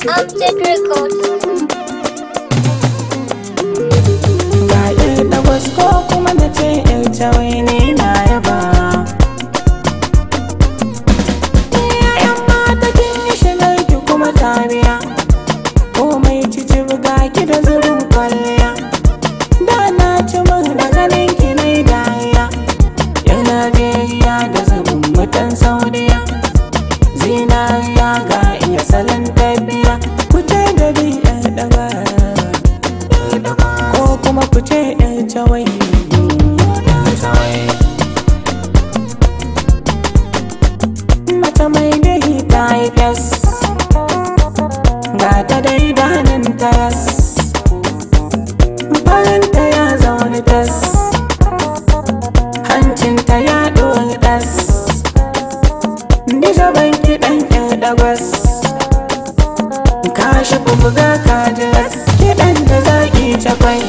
Amjad Records. Ga ƴar dagwas ko kuma na ce ƴar tawai ne na yaba. Ƴan mata kin yi shigar ki kuma tariya, komai cici buga ki da zubin kwalliya. Da na ci mun da ganin ki na yi dariya, ƴar Najeriya da zubin mutan Saudiya. Zinariya ga iya salon tafiya, ku ce da bi ƴar dagwas ko kuma ku ce ƴar tawai. Mata mai dahi ta yi fes, ga ta dai danin ta yas, faranta ya zaune tas, hancinta ya ɗori ɗas. Dija banki ɗan ƴar dagwas, ka shafi buga ka jiras, kiɗan da zaƙi cakwai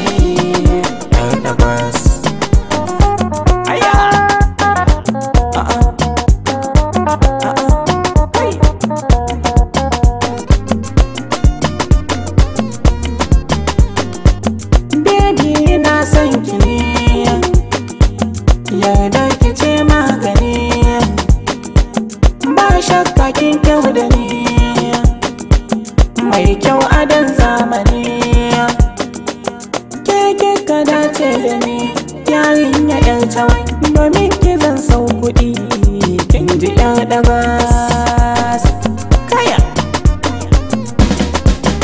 ƴar dagwas. Baby na son ki ne, yarda ki ce magani, ba shakka kin kyau da ni, mai kyau adon zamani. Ke kika dace da ni, yarinya ƴar tawai, domin ki zan sau kuɗi, kin ji ƴar dagwas. Kaya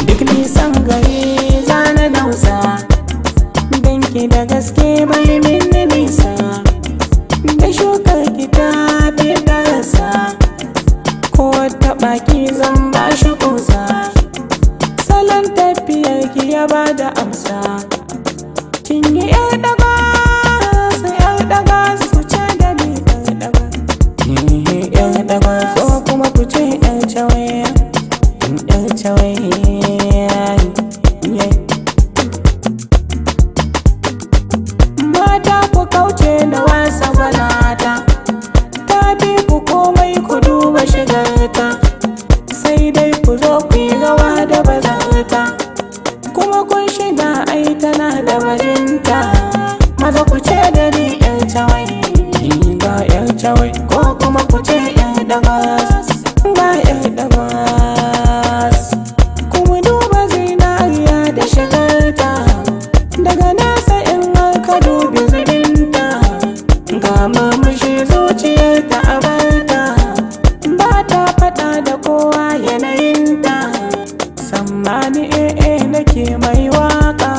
duk nisan gari zana nausa, danki da gaske bai min nisa, da shukar ki ta fi darasa, ko taɓa ki zan ba shi kusa. Salon tafiyar ki ya ba da amsa, kin yi ƴar dagwas, ƴar dagwas, ku ce da ni ƴar dagwas. Ƴar dagwas ko kuma ku ce ƴar tawai, ƴar tawai. Mata ku kauce da wasa balata, ta fi ku komai ku duba shigarta, sai dai ku zo ku yi rawa da bazarta, kuma kun shiga ai tana da bajinta. Maza ku ce da ni ƴar tawai, ga ƴar tawai ko kuma ku ce ƴar dagwas, ga ƴar dagwas. Kuma duba zinariya da shigarta, daga nesa in har ka dubi zubinta, ga murmushi zuciyarta a barta, ba ta faɗa da kowa yanayinta. Sammani nake mai waƙa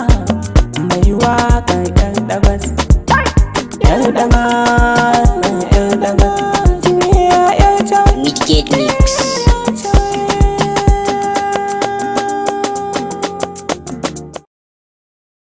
ƴar dagwas, ƴar dagwas.